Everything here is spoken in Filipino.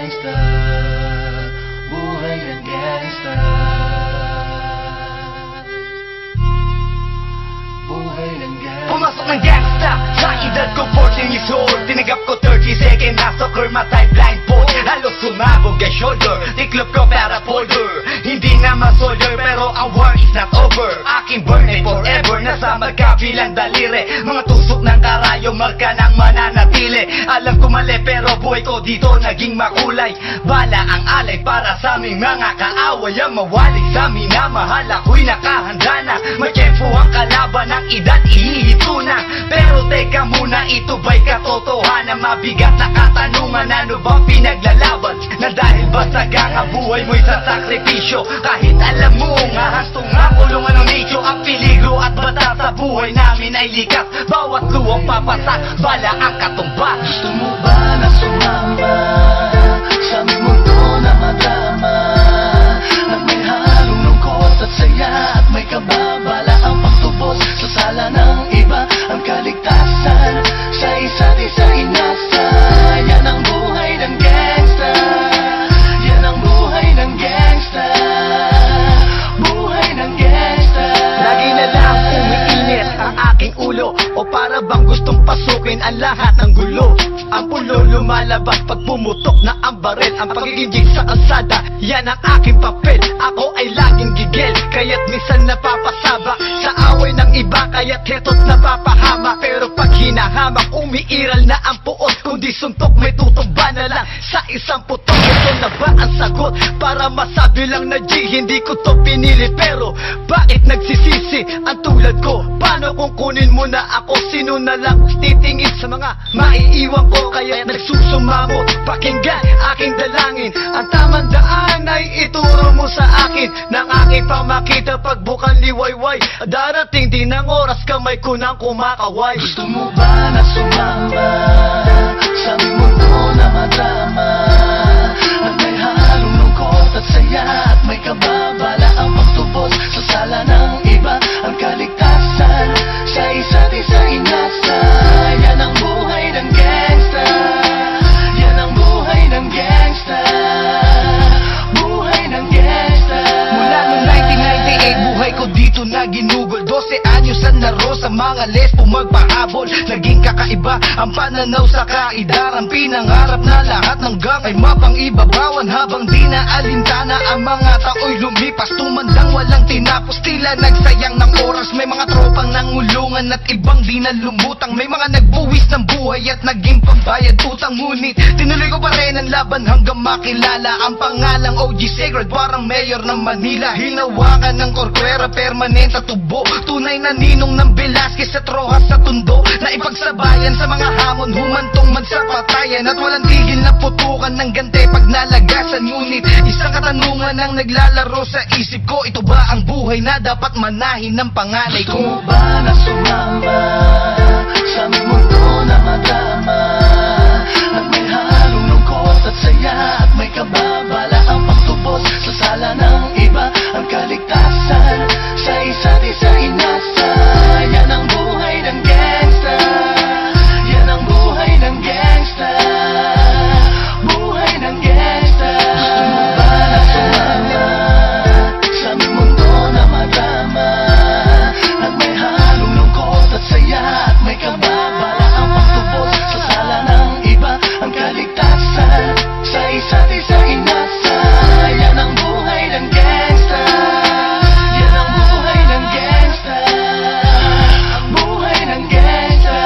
gangsta, buhay ng gangsta, buhay ng gangsta. Pumasok ng gangsta sa edad ko 14 years old. Tinagap ko 30 second na soccer matay blindfold. Halos sumabog ang shoulder, tiklop ko para folder. Hindi naman soldier pero ang war is not over. Aking burn ay forever, nasa magkabilang daliri. Mga tusok ng karayo, marka ng mananatili. Alam ko mali pero buhay ko dito naging makulay. Bala ang alay para sa aming mga kaaway. Ang mawalig sa minamahal, ako'y nakahanda na. May tempo ang kalaban ng edad, ihihito na. Pero teka muna, ito ba'y katotohanan? Mabigat na katanungan, ano bang pinaglalaban? Na dahil basagang ang buhay mo'y sa sakripisyo. Kahit alam mo nga hastong ang kulungan ng nicho. Ang peligro at bata sa buhay namin ay likas. Bawat luwang papasak, bala ang katumba. Gusto mo ba na sumama sa aming mundo na madama? At may halong lungkot at saya, at may kababala ang pagtubos sa sala ng iba. Ang kaligtasan sa isa't isa inasa. Yan ang buhay ng gangsta, yan ang buhay ng gangsta, buhay ng gangsta. Lagi na lang umiinit ang aking ulo, o para bang gustong pasukin ang lahat ng gulo. Ang pulo lumalabas pag pumutok na ang baril. Ang pagiging sa kalsada, yan ang aking papel. Ako ay laging gigil, kaya't minsan napapasaba sa away ng iba, kaya't heto't napapahama. Pero pag hinahamak, umiiral na ang puot. Kundi suntok, may tutumba na lang sa isang putok. Ito na ba ang sagot? Para masabi lang na G, hindi ko to pinili. Pero bakit nagsisisi ang tulad ko? Paano kung kunin mo na ako? Sino na lang titingin sa mga maiiwan ko? Kaya nagsusumamo, pakinggan aking dalangin. Ang tamang daan ay ituro mo sa akin. Nang aking pamakita pagbukan liwayway. Darating din ang oras, kamay ko nang kumakaway. Gusto mo ba na sumama sa aming mundo na madama? At may halong lungkot at saya, at may kababala ang pagtubos sa sala ng iba. Ang kaligtasan sa isa't isa inasa. Yan ang buhay ng gangsta, yan ang buhay ng gangsta, buhay ng gangsta. Mula noong 1998, buhay ko dito na ginugol. 12 anyos ang naro sa mga lesbo magpahabol. Naging kakaiba ang pananaw sa kaidaran. Pinangarap na lahat ng gang ay mapang-ibabawan. Habang di na alintana ang mga tao'y lumipas. Tumandang walang tinapos, tila nagsayang ng oras. May mga tropang nangulungan at ibang di na lumutang. May mga nagbuwis ng buhay at naging pambayad utang. Ngunit tinuloy ko pa rin ang laban hanggang makilala ang pangalang OG Sacred, parang mayor ng Manila. Hinawakan ng korkwera, permanent at tubo. Tunay na ninong ng Velasquez at Rojas sa tundo. Na ipagsabayan sa mga hamon, humantong man sa patayan. At walang tigil na putukan ng gante pag nalagasan. Ngunit isang katanungan ang naglalaro sa isip ko. Ito ba ang buhay na dapat manahin ng panganay Gusto mo ko? ba na sumama sa aming mundo na madama? At may halong lungkot at saya, at may kababala ang pagtubos sa sala ng iba. Ang kaligtasan sa isa't isa inasa. Yan ang buhay ng gangsta, yan ang buhay ng gangsta, buhay ng gangsta. Gusto mo ba na sumama sa aming mundo na madama? At may halong lungkot at saya, at may kababala ang pagtubos sa sala ng iba. Ang kaligtasan sa isa't isa inasa. Yan ang buhay ng gangsta, yan ang buhay ng gangsta, ang buhay ng gangsta.